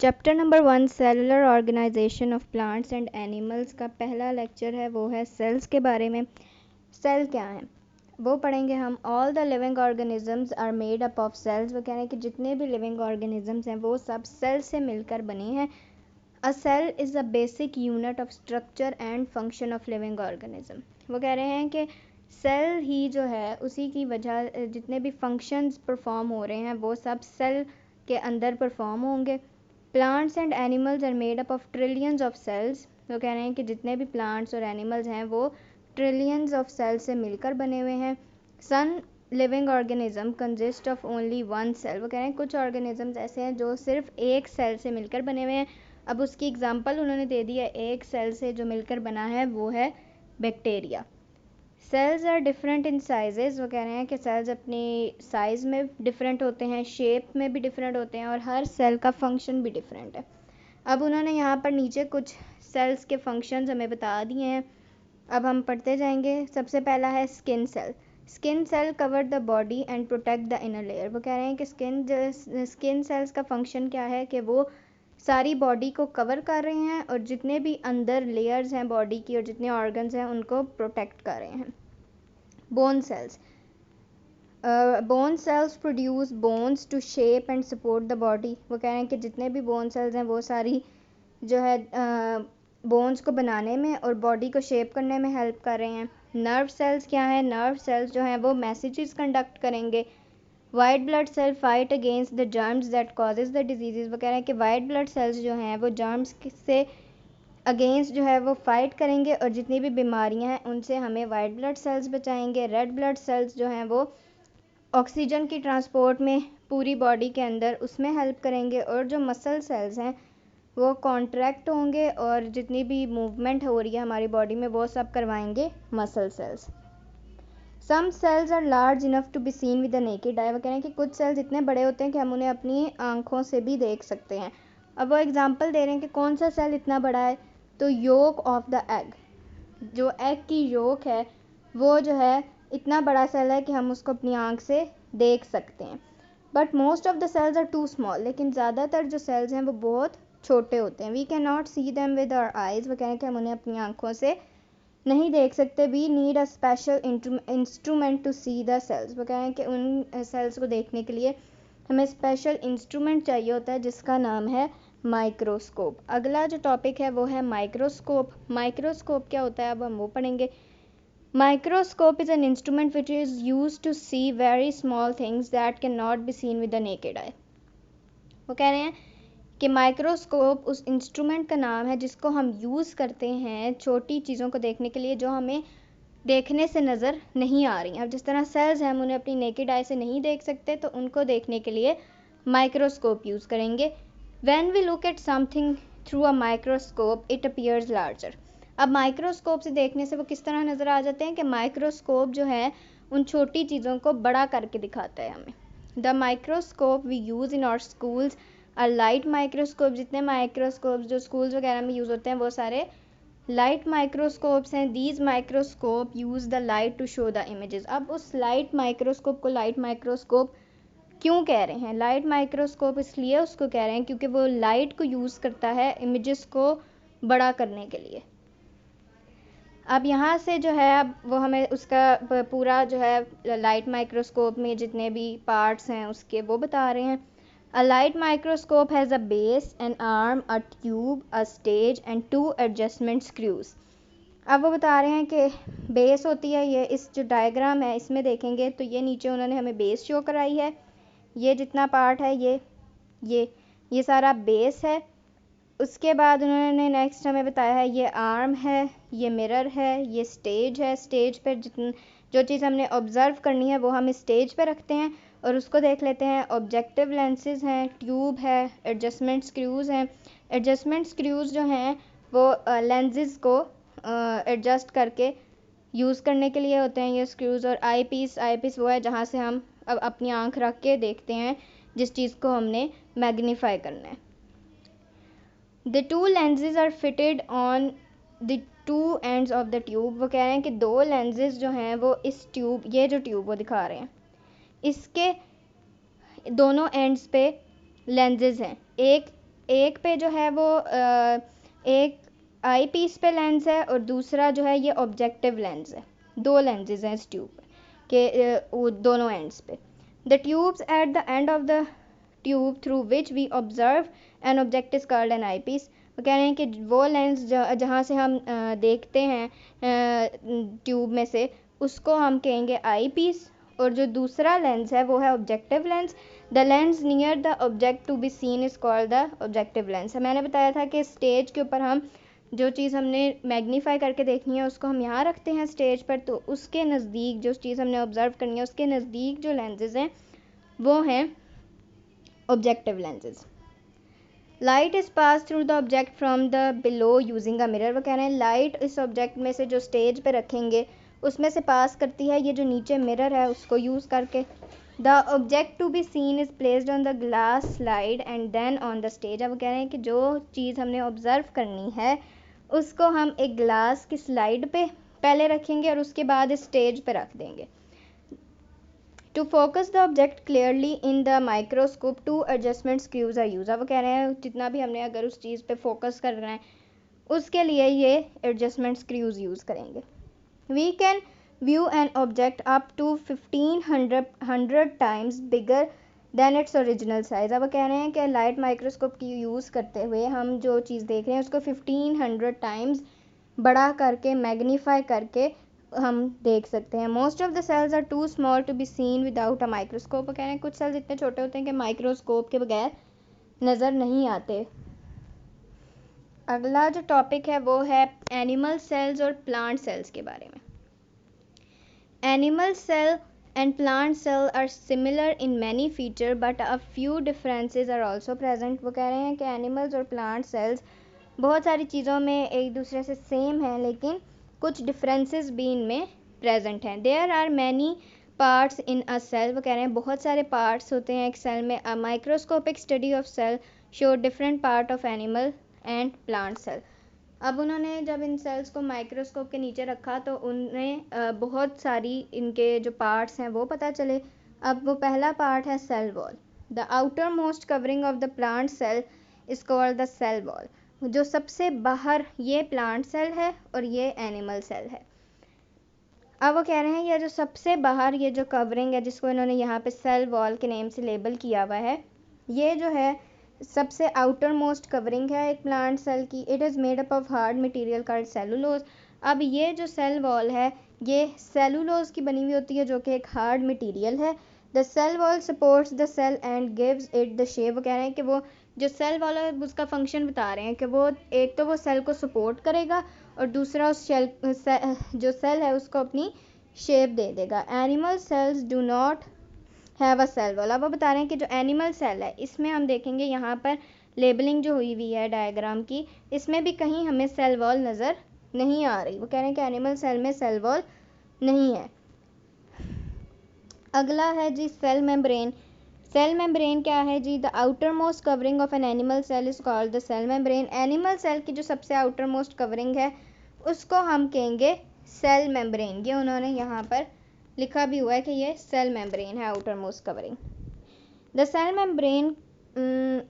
Chapter number 1 cellular organization of plants and animals का पहला lecture है वो है सेल्स के बारे में। सेल क्या है वो पढ़ेंगे हम। All the living organisms are made up of cells. वो कह रहे हैं कि जितने भी लिविंग ऑर्गेनिजम्स हैं वो सब सेल से मिलकर बने हैं। A cell is a basic unit of structure and function of living organism. वो कह रहे हैं कि सेल ही जो है उसी की वजह जितने भी फंक्शंस परफॉर्म हो रहे हैं वो सब सेल के अंदर परफॉर्म होंगे। Plants and animals are made up of trillions of cells. वो कह रहे हैं कि जितने भी प्लांट्स और एनिमल्स हैं वो ट्रिलियंस ऑफ सेल्स से मिलकर बने हुए हैं। Some living organism consist of only one cell. वो कह रहे हैं कुछ ऑर्गेनिजम्स ऐसे हैं जो सिर्फ एक सेल से मिलकर बने हुए हैं। अब उसकी एग्जांपल उन्होंने दे दी है, एक सेल से जो मिलकर बना है वो है bacteria. Cells are different in sizes. वो कह रहे हैं कि सेल्स अपनी साइज़ में डिफरेंट होते हैं, शेप में भी डिफरेंट होते हैं और हर सेल का फंक्शन भी डिफरेंट है। अब उन्होंने यहाँ पर नीचे कुछ सेल्स के फंक्शंस हमें बता दिए हैं। अब हम पढ़ते जाएंगे। सबसे पहला है skin cell. Skin cell cover the body and protect the inner layer. वो कह रहे हैं कि स्किन सेल्स का फंक्शन क्या है कि वो सारी बॉडी को कवर कर रहे हैं और जितने भी अंदर लेयर्स हैं बॉडी की और जितने ऑर्गन्स हैं उनको प्रोटेक्ट कर रहे हैं। Bone cells. Bone cells produce bones to shape and support the body. वो कह रहे हैं कि जितने भी बोन सेल्स हैं वो सारी जो है बोन्स को बनाने में और बॉडी को शेप करने में हेल्प कर रहे हैं। नर्व सेल्स क्या है? नर्व सेल्स जो हैं वो मैसेजेस कंडक्ट करेंगे। White blood cell fight against the germs that causes the disease. वो कह रहे हैं कि वाइट ब्लड सेल्स जो हैं वो जर्म्स से अगेंस्ट जो है वो फाइट करेंगे और जितनी भी बीमारियां हैं उनसे हमें वाइट ब्लड सेल्स बचाएंगे। रेड ब्लड सेल्स जो हैं वो ऑक्सीजन की ट्रांसपोर्ट में पूरी बॉडी के अंदर उसमें हेल्प करेंगे और जो मसल सेल्स हैं वो कॉन्ट्रैक्ट होंगे और जितनी भी मूवमेंट हो रही है हमारी बॉडी में वो सब करवाएंगे muscle cells. Some cells are large enough to be seen with the naked eye. वो कह रहे हैं कि कुछ सेल्स इतने बड़े होते हैं कि हम उन्हें अपनी आंखों से भी देख सकते हैं। अब वो एग्जांपल दे रहे हैं कि कौन सा सेल इतना बड़ा है, तो योक ऑफ द एग, जो एग की योक है वो जो है इतना बड़ा सेल है कि हम उसको अपनी आंख से देख सकते हैं। But most of the cells are too small. लेकिन ज़्यादातर जो सेल्स हैं वो बहुत छोटे होते हैं। We can not see them with our eyes. वो कहें कि हम उन्हें अपनी आंखों से नहीं देख सकते। We need a special instrument to see the cells. वो कहें कि उन सेल्स को देखने के लिए हमें स्पेशल इंस्ट्रूमेंट चाहिए होता है जिसका नाम है माइक्रोस्कोप। अगला जो टॉपिक है वो है माइक्रोस्कोप। माइक्रोस्कोप क्या होता है अब हम वो पढ़ेंगे। Microscope is an instrument which is used to see very small things that can not be seen with the naked eye. वो कह रहे हैं कि माइक्रोस्कोप उस इंस्ट्रूमेंट का नाम है जिसको हम यूज़ करते हैं छोटी चीज़ों को देखने के लिए जो हमें देखने से नज़र नहीं आ रही। अब जिस तरह सेल्स हैं हम उन्हें अपनी नेकेड आई से नहीं देख सकते तो उनको देखने के लिए माइक्रोस्कोप यूज़ करेंगे। When we look at something through a microscope it appears larger. अब माइक्रोस्कोप से देखने से वो किस तरह नज़र आ जाते हैं कि माइक्रोस्कोप जो है उन छोटी चीज़ों को बड़ा करके दिखाता है हमें। The microscope we use in our schools are light microscope. जितने माइक्रोस्कोप जो स्कूल्स वगैरह में यूज़ होते हैं वो सारे लाइट माइक्रोस्कोप्स हैं। These microscope use the light to show the images. अब उस लाइट माइक्रोस्कोप को लाइट माइक्रोस्कोप क्यों कह रहे हैं? लाइट माइक्रोस्कोप इसलिए उसको कह रहे हैं क्योंकि वो लाइट को यूज़ करता है इमेजेस को बड़ा करने के लिए। अब यहाँ से जो है अब वो हमें उसका पूरा जो है लाइट माइक्रोस्कोप में जितने भी पार्ट्स हैं उसके वो बता रहे हैं। A light microscope has a base, an arm, a tube, a stage and 2 adjustment screws. अब वो बता रहे हैं कि बेस होती है, ये इस जो डायग्राम है इसमें देखेंगे तो ये नीचे उन्होंने हमें बेस शो कराई है। ये जितना पार्ट है ये सारा बेस है। उसके बाद उन्होंने नेक्स्ट हमें बताया है ये आर्म है, ये मिरर है, ये स्टेज है। स्टेज पर जो चीज़ हमने ऑब्ज़र्व करनी है वो हम स्टेज पे रखते हैं और उसको देख लेते हैं। ऑब्जेक्टिव लेंसेज हैं, ट्यूब है, एडजस्टमेंट स्क्रूज़ हैं। एडजस्टमेंट स्क्रूज़ जो हैं वो लेंसेज को एडजस्ट करके यूज़ करने के लिए होते हैं ये स्क्रूज़। और आई पीस वो है जहाँ से हम अब अपनी आँख रख के देखते हैं जिस चीज़ को हमने मैग्नीफाई करना है। The two lenses are fitted on the two ends of the tube। वो कह रहे हैं कि दो lenses जो हैं वो इस ट्यूब, ये जो ट्यूब वो दिखा रहे हैं इसके दोनों ends पे lenses हैं। एक एक पे जो है वो एक आई पीस पे लेंस है और दूसरा जो है ये ऑब्जेक्टिव लेंस है। दो लेंसेज हैं इस ट्यूब के वो दोनों एंड्स पे। The tubes at the end of the tube through which we observe an object is called an eye piece. वो कह रहे हैं कि वो लेंस जहाँ से हम देखते हैं ट्यूब में से, उसको हम कहेंगे आई पीस, और जो दूसरा लेंस है वो है objective lens. The lens near the object to be seen is called the objective lens. मैंने बताया था कि स्टेज के ऊपर हम जो चीज़ हमने मैग्नीफाई करके देखनी है उसको हम यहाँ रखते हैं स्टेज पर, तो उसके नज़दीक जो चीज़ हमने ऑब्जर्व करनी है उसके नज़दीक जो लेंसेज हैं वो हैं objective lenses. Light is pass through the object from the below using a mirror. वो कह रहे हैं लाइट इस ऑब्जेक्ट में से जो स्टेज पे रखेंगे उसमें से पास करती है ये जो नीचे मिरर है उसको यूज़ करके। The object to be seen is placed on the glass slide and then on the stage. अब कह रहे हैं कि जो चीज़ हमने ऑब्जर्व करनी है उसको हम एक ग्लास की स्लाइड पे पहले रखेंगे और उसके बाद स्टेज पे रख देंगे। To focus the object clearly in the microscope two adjustment screws are use. अब कह रहे हैं जितना भी हमने अगर उस चीज़ पे फोकस करना है उसके लिए ये एडजस्टमेंट स्क्रूज यूज़ करेंगे। We can view an object up to 1500 times bigger than its original size. अब कह रहे हैं कि लाइट माइक्रोस्कोप की यूज़ करते हुए हम जो चीज़ देख रहे हैं उसको 1500 टाइम्स बड़ा करके मैग्नीफाई करके हम देख सकते हैं। Most of the cells are too small to be seen without a microscope. कह रहे हैं कुछ सेल्स इतने छोटे होते हैं कि माइक्रोस्कोप के बगैर नज़र नहीं आते। अगला जो टॉपिक है वो है एनिमल सेल्स और प्लांट सेल्स के बारे में। Animal cell and plant cell are similar in many feature but a few differences are also present. वो कह रहे हैं कि एनिमल्स और प्लांट सेल्स बहुत सारी चीज़ों में एक दूसरे से सेम हैं लेकिन कुछ डिफरेंसेस भी इनमें प्रेजेंट हैं। There are many parts in a cell. वो कह रहे हैं बहुत सारे पार्ट्स होते हैं एक सेल में। A microscopic study of cell show different part of animal and plant cell. अब उन्होंने जब इन सेल्स को माइक्रोस्कोप के नीचे रखा तो उन्हें बहुत सारी इनके जो पार्ट्स हैं वो पता चले। अब वो पहला पार्ट है cell wall. The outer most covering of the plant cell is called the cell wall. जो सबसे बाहर ये प्लांट सेल है और ये एनिमल सेल है। अब वो कह रहे हैं ये जो सबसे बाहर ये जो कवरिंग है जिसको इन्होंने यहाँ पे सेल वॉल के नेम से लेबल किया हुआ है, ये जो है सबसे आउटर मोस्ट कवरिंग है एक प्लांट सेल की। It is made up of hard material called cellulose. अब ये जो सेल वॉल है ये सेलुलोज की बनी हुई होती है जो कि एक हार्ड मटेरियल है। The cell wall supports the cell and gives it the shape. वो कह रहे हैं कि वो जो सेल वॉल है उसका फंक्शन बता रहे हैं कि वो एक तो वो सेल को सपोर्ट करेगा और दूसरा उस जो सेल है उसको अपनी शेप दे देगा। Animal cells do not have a cell wall. अब वो बता रहे हैं कि जो एनिमल सेल है इसमें हम देखेंगे यहाँ पर लेबलिंग जो हुई हुई है डायग्राम की, इसमें भी कहीं हमें सेल वॉल नज़र नहीं आ रही। वो कह रहे हैं कि एनिमल सेल में सेल वॉल नहीं है। अगला है जी सेल मेम्ब्रेन। सेल मेम्ब्रेन क्या है जी? The outer most covering of an animal cell is called the cell membrane. Animal cell की जो सबसे आउटर मोस्ट कवरिंग है उसको हम कहेंगे सेल मेम्ब्रेन। ये उन्होंने यहाँ पर लिखा भी हुआ है कि ये सेल मेम्ब्रेन है outer most covering. The cell membrane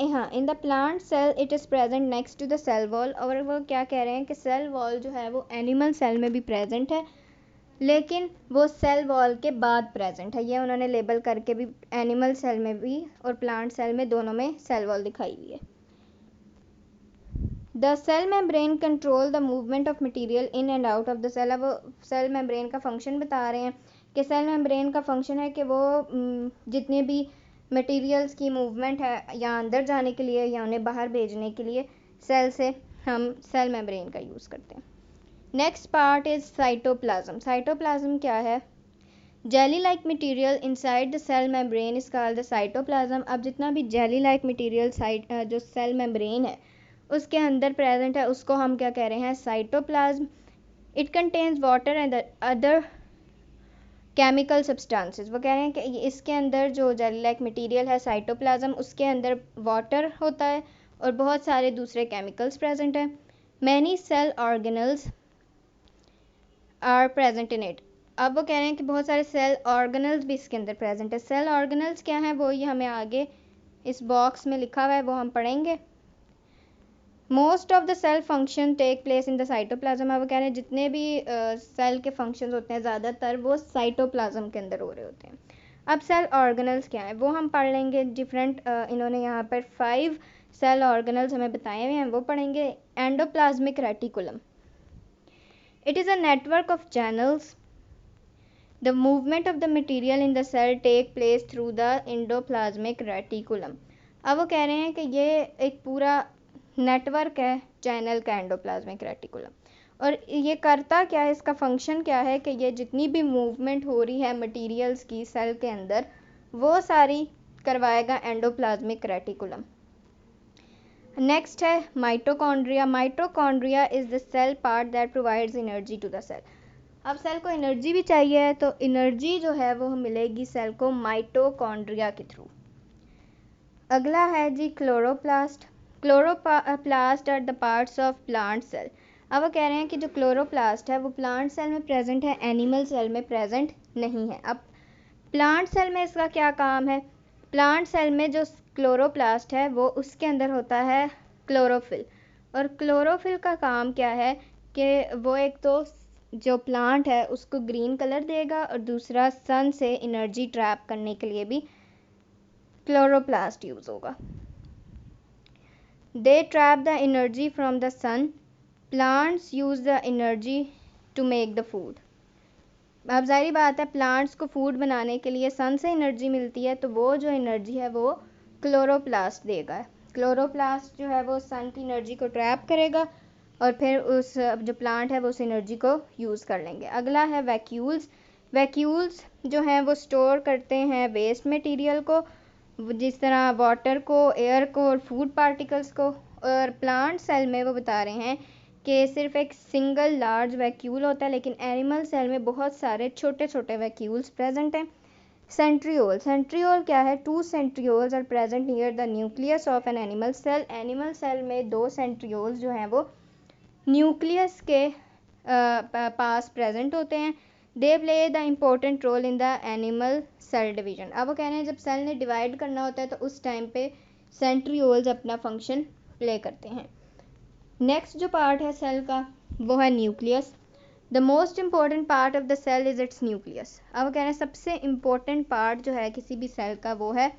हाँ in the plant cell it is present next to the cell wall. और वो क्या कह रहे हैं कि सेल वॉल जो है वो एनिमल सेल में भी प्रेजेंट है लेकिन वो सेल वॉल के बाद प्रेजेंट है। ये उन्होंने लेबल करके भी एनिमल सेल में भी और प्लांट सेल में दोनों में सेल वॉल दिखाई हुई है। The cell membrane control the movement of material in and out of the cell. अब सेल मेम्ब्रेन का फंक्शन बता रहे हैं कि सेल मेम्ब्रेन का फंक्शन है कि वो जितने भी मटेरियल्स की मूवमेंट है या अंदर जाने के लिए या उन्हें बाहर भेजने के लिए सेल से हम सेल मेम्ब्रेन का यूज़ करते हैं। Next part is cytoplasm. Cytoplasm क्या है? Jelly like material inside the cell membrane is called the cytoplasm. अब जितना भी जेली लाइक मटीरियल जो सेल मेम्ब्रेन है उसके अंदर प्रेजेंट है उसको हम क्या कह रहे हैं? Cytoplasm. It contains water and other chemical substances. वो कह रहे हैं कि इसके अंदर जो जेली लाइक मटीरियल है साइटोप्लाज्म उसके अंदर वाटर होता है और बहुत सारे दूसरे केमिकल्स प्रेजेंट हैं। Many cell organelles are present in it. अब वो कह रहे हैं कि बहुत सारे सेल ऑर्गेनल्स भी इसके अंदर प्रेजेंट है। सेल ऑर्गेनल्स क्या हैं वो ये हमें आगे इस बॉक्स में लिखा हुआ है वो हम पढ़ेंगे। Most of the cell function take place in the cytoplasm. अब कह रहे हैं जितने भी सेल के फंक्शंस होते हैं ज़्यादातर वो साइटोप्लाज्म के अंदर हो रहे होते हैं। अब सेल ऑर्गेनल्स क्या है वो हम पढ़ लेंगे। डिफरेंट इन्होंने यहाँ पर 5 सेल ऑर्गेनल्स हमें बताए हुए हैं, वो पढ़ेंगे। Endoplasmic reticulum, it is a network of channels. The movement of the material in the cell take place through the endoplasmic reticulum। अब वो कह रहे हैं कि ये एक पूरा नेटवर्क है चैनल का एंडोप्लाज्मिक रेटिकुलम। और ये करता क्या है, इसका फंक्शन क्या है कि ये जितनी भी मूवमेंट हो रही है मटेरियल्स की सेल के अंदर वो सारी करवाएगा एंडोप्लाज्मिक रेटिकुलम। नेक्स्ट है mitochondria. Mitochondria is the cell part that provides energy to the cell. अब सेल को एनर्जी भी चाहिए है तो एनर्जी जो है वो मिलेगी सेल को माइटोकॉन्ड्रिया के थ्रू। अगला है जी chloroplast. Chloroplast are the parts of plant cell. अब वो कह रहे हैं कि जो क्लोरोप्लास्ट है वो प्लांट सेल में प्रेजेंट है, एनिमल सेल में प्रेजेंट नहीं है। अब प्लांट सेल में इसका क्या काम है, प्लांट सेल में जो क्लोरोप्लास्ट है वो उसके अंदर होता है क्लोरोफिल। और क्लोरोफिल का काम क्या है कि वो एक तो जो प्लांट है उसको ग्रीन कलर देगा और दूसरा सन से एनर्जी ट्रैप करने के लिए भी क्लोरोप्लास्ट यूज होगा। They trap the energy from the sun, plants use the energy to make the food. अब जाहिर बात है प्लांट्स को फूड बनाने के लिए सन से एनर्जी मिलती है तो वो जो एनर्जी है वो क्लोरोप्लास्ट देगा। क्लोरोप्लास्ट जो है वो सन की एनर्जी को ट्रैप करेगा और फिर उस जो प्लांट है वो उस एनर्जी को यूज़ कर लेंगे। अगला है वैक्यूल्स। वैक्यूल्स जो हैं वो स्टोर करते हैं वेस्ट मटेरियल को, जिस तरह वाटर को, एयर को और फूड पार्टिकल्स को। और प्लांट सेल में वो बता रहे हैं कि सिर्फ एक सिंगल लार्ज वैक्यूल होता है, लेकिन एनिमल सेल में बहुत सारे छोटे छोटे वैक्यूल्स प्रेजेंट हैं। सेंट्रियोल। सेंट्रियोल क्या है, 2 centrioles are present near the nucleus of an animal cell. Animal cell में 2 सेंट्रियोल्स जो हैं वो न्यूक्लियस के पास प्रेजेंट होते हैं। They play the important role in the animal cell division. अब वो कह रहे हैं जब सेल ने डिवाइड करना होता है तो उस टाइम पे सेंट्रियोल्स अपना फंक्शन प्ले करते हैं। नेक्स्ट जो पार्ट है सेल का वो है nucleus. The most important part of the cell is its nucleus. अब वो कह रहे हैं सबसे इम्पोर्टेंट पार्ट जो है किसी भी सेल का वो है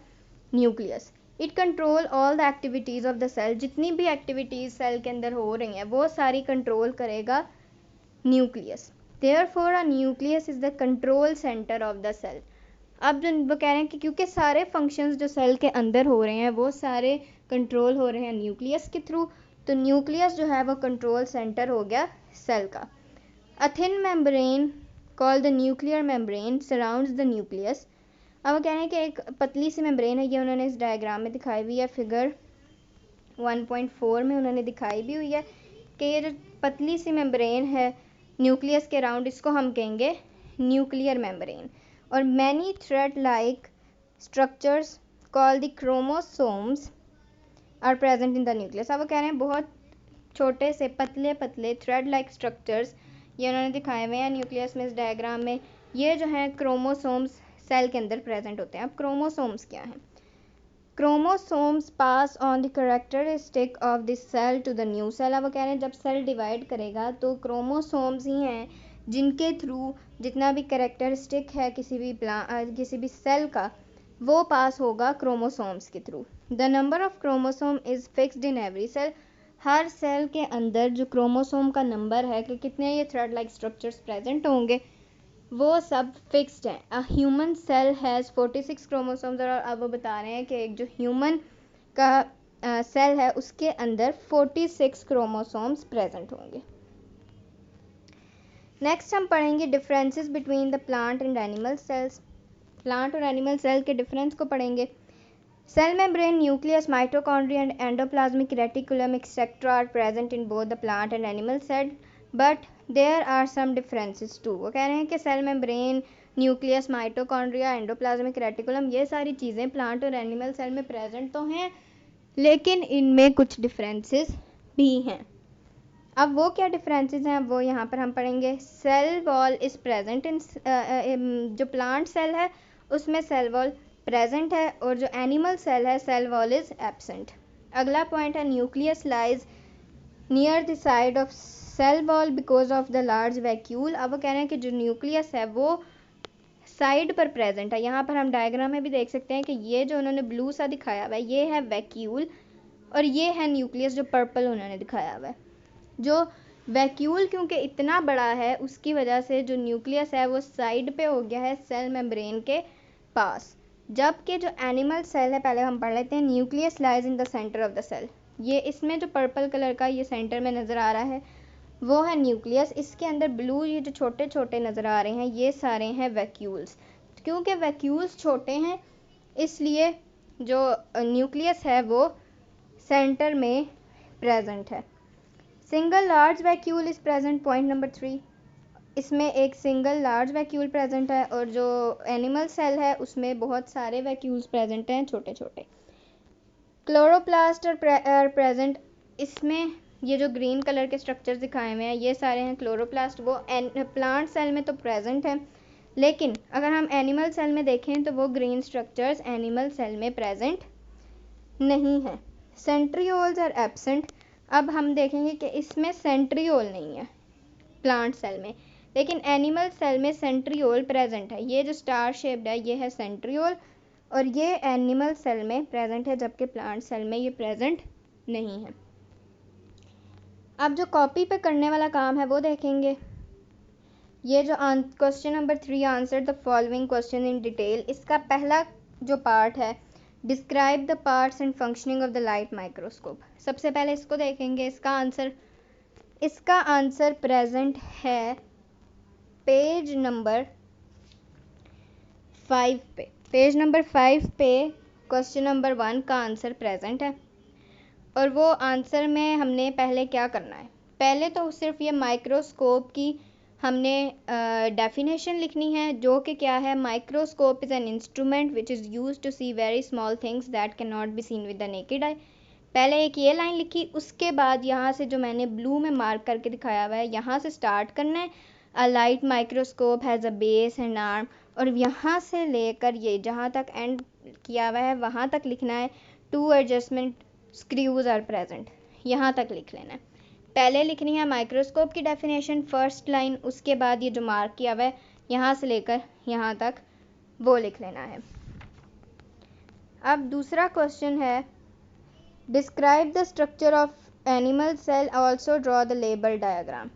nucleus. It control all the activities of the cell. जितनी भी एक्टिविटीज़ सेल के अंदर हो रही हैं वो सारी कंट्रोल करेगा nucleus. Therefore a nucleus is the control centre of the cell. अब जो वो कह रहे हैं कि क्योंकि सारे फंक्शंस जो सेल के अंदर हो रहे हैं वो सारे कंट्रोल हो रहे हैं न्यूक्लियस के थ्रू, तो न्यूक्लियस जो है वो कंट्रोल सेंटर हो गया सेल का। A thin membrane called the nuclear membrane surrounds the nucleus. अब वो कह रहे हैं कि एक पतली सी मेम्ब्रेन है, ये उन्होंने इस डायग्राम में दिखाई हुई है, फिगर 1.4 में उन्होंने दिखाई भी हुई है कि ये जो पतली सी मेम्ब्रेन है न्यूक्लियस के अराउंड इसको हम कहेंगे न्यूक्लियर मेम्ब्रेन। और many thread like structures called the chromosomes are present in the nucleus. अब वो कह रहे हैं बहुत छोटे से पतले पतले थ्रेड लाइक स्ट्रक्चर्स ये उन्होंने दिखाए हुए हैं न्यूक्लियस में इस डायग्राम में। ये जो है क्रोमोसोम्स सेल के अंदर प्रेजेंट होते हैं। अब क्रोमोसोम्स क्या हैं, chromosomes pass on the characteristic of the cell to the new cell. अब वो कह रहे हैं जब सेल डिवाइड करेगा तो क्रोमोसोम्स ही हैं जिनके थ्रू जितना भी कैरेक्टरिस्टिक है किसी भी सेल का वो पास होगा क्रोमोसोम्स के through. The number of chromosome is fixed in every cell. हर सेल के अंदर जो क्रोमोसोम का नंबर है कि कितने ये थ्रेड लाइक स्ट्रक्चर्स प्रेजेंट होंगे वो सब फिक्स्ड है। A human cell has 46 chromosomes. और अब वो बता रहे हैं कि एक जो ह्यूमन का सेल है उसके अंदर 46 क्रोमोसोम्स प्रेजेंट होंगे। नेक्स्ट हम पढ़ेंगे differences between the plant and animal cells. Plant और एनिमल सेल के डिफरेंस को पढ़ेंगे। Cell membrane, nucleus, mitochondria and endoplasmic reticulum etcetera are present in both the plant and animal cell but there are some differences too. वो कह रहे हैं कि cell membrane, nucleus, mitochondria, endoplasmic reticulum ये सारी चीज़ें प्लांट और एनिमल सेल में प्रेजेंट तो हैं लेकिन इनमें कुछ डिफरेंसेस भी हैं। अब वो क्या डिफरेंसेस हैं वो यहाँ पर हम पढ़ेंगे। Cell wall is present in जो प्लांट सेल है उसमें सेल वॉल प्रेजेंट है और जो एनिमल सेल है सेल वॉल इज़ एब्सेंट। अगला पॉइंट है nucleus lies near the side of cell wall because of the large vacuole. अब वो कह रहे हैं कि जो न्यूक्लियस है वो साइड पर प्रेजेंट है। यहाँ पर हम डायग्राम में भी देख सकते हैं कि ये जो उन्होंने ब्लू सा दिखाया हुआ है ये है वैक्यूल और ये है न्यूक्लियस जो पर्पल उन्होंने दिखाया हुआ है। जो वैक्यूल क्योंकि इतना बड़ा है उसकी वजह से जो न्यूक्लियस है वो साइड पे हो गया है सेल मेम्ब्रेन के पास, जबकि जो एनिमल सेल है पहले हम पढ़ लेते हैं। Nucleus lies in the centre of the cell. ये इसमें जो पर्पल कलर का ये सेंटर में नज़र आ रहा है वो है न्यूक्लियस। इसके अंदर ब्लू ये जो छोटे छोटे नज़र आ रहे हैं ये सारे हैं वैक्यूल्स। क्योंकि वैक्यूल्स छोटे हैं इसलिए जो न्यूक्लियस है वो सेंटर में प्रेजेंट है। Single large vacuole is present, point number 3। इसमें एक सिंगल लार्ज वैक्यूल प्रेजेंट है और जो एनिमल सेल है उसमें बहुत सारे वैक्यूल्स प्रेजेंट हैं छोटे छोटे। Chloroplast are present. इसमें ये जो ग्रीन कलर के स्ट्रक्चर्स दिखाए हुए हैं ये सारे हैं क्लोरोप्लास्ट। वो प्लांट सेल में तो प्रेजेंट है लेकिन अगर हम एनिमल सेल में देखें तो वो ग्रीन स्ट्रक्चर्स एनिमल सेल में प्रेजेंट नहीं है। Centrioles are absent. अब हम देखेंगे कि इसमें सेंट्रियोल नहीं है प्लांट सेल में, लेकिन एनिमल सेल में सेंट्रियोल प्रेजेंट है। ये जो स्टार शेप्ड है ये है सेंट्रियोल और ये एनिमल सेल में प्रेजेंट है जबकि प्लांट सेल में ये प्रेजेंट नहीं है। अब जो कॉपी पे करने वाला काम है वो देखेंगे। ये जो question number 3 answer the following question in detail. इसका पहला जो पार्ट है describe the parts and functioning of the light microscope. सबसे पहले इसको देखेंगे। इसका आंसर प्रेजेंट है पेज नंबर 5 पे। पेज नंबर 5 पे क्वेश्चन नंबर 1 का आंसर प्रेजेंट है और वो आंसर में हमने पहले क्या करना है, पहले तो सिर्फ ये माइक्रोस्कोप की हमने डेफिनेशन लिखनी है जो कि क्या है। Microscope is an instrument which is use to see very small things that can not be seen with the naked eye. पहले एक ये लाइन लिखी, उसके बाद यहाँ से जो मैंने ब्लू में मार्क करके दिखाया हुआ है यहाँ से स्टार्ट करना है। A light microscope has a base and arm और यहाँ से लेकर ये जहाँ तक एंड किया हुआ है वहाँ तक लिखना है। 2 एडजस्टमेंट स्क्रूज आर प्रेजेंट, यहाँ तक लिख लेना है। पहले लिखनी है माइक्रोस्कोप की डेफिनेशन फर्स्ट लाइन, उसके बाद ये जो मार्क किया हुआ है यहाँ से लेकर यहाँ तक वो लिख लेना है। अब दूसरा क्वेश्चन है describe the structure of animal cell also draw the label diagram.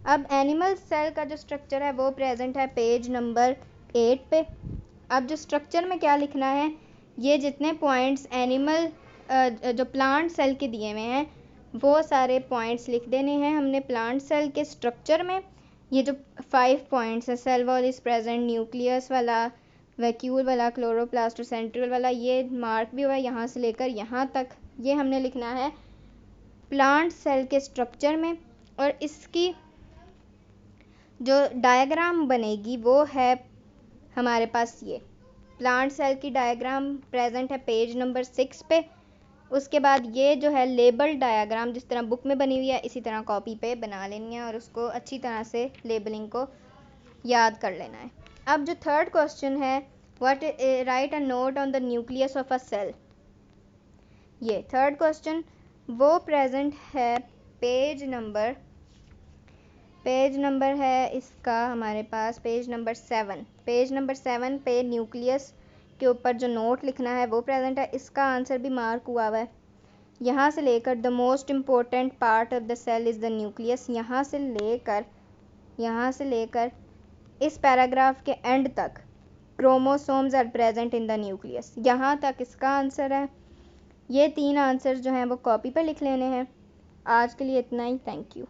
अब एनिमल सेल का जो स्ट्रक्चर है वो प्रेजेंट है पेज नंबर 8 पे। अब जो स्ट्रक्चर में क्या लिखना है, ये जितने पॉइंट्स एनिमल जो प्लांट सेल के दिए हुए हैं वो सारे पॉइंट्स लिख देने हैं हमने प्लांट सेल के स्ट्रक्चर में। ये जो 5 पॉइंट्स है cell wall is present, nucleus वाला, वैक्यूल वाला, क्लोरोप्लास्ट और सेंट्रियोल वाला, ये मार्क भी हुआ है यहाँ से लेकर यहाँ तक। ये हमने लिखना है प्लांट सेल के स्ट्रक्चर में और इसकी जो डायग्राम बनेगी वो है हमारे पास ये प्लांट सेल की डायग्राम प्रेजेंट है पेज नंबर 6 पे। उसके बाद ये जो है लेबल डायग्राम जिस तरह बुक में बनी हुई है इसी तरह कॉपी पे बना लेनी है और उसको अच्छी तरह से लेबलिंग को याद कर लेना है। अब जो थर्ड क्वेश्चन है what write a note on the nucleus of a cell. ये थर्ड क्वेश्चन वो प्रेजेंट है पेज नंबर है इसका हमारे पास पेज नंबर 7। पेज नंबर 7 पे न्यूक्लियस के ऊपर जो नोट लिखना है वो प्रेजेंट है। इसका आंसर भी मार्क हुआ है यहाँ से लेकर the most important part of the cell is the nucleus. यहाँ से लेकर इस पैराग्राफ के एंड तक chromosomes are present in the nucleus, यहाँ तक इसका आंसर है। ये 3 आंसर जो हैं वो कॉपी पर लिख लेने हैं। आज के लिए इतना ही, थैंक यू।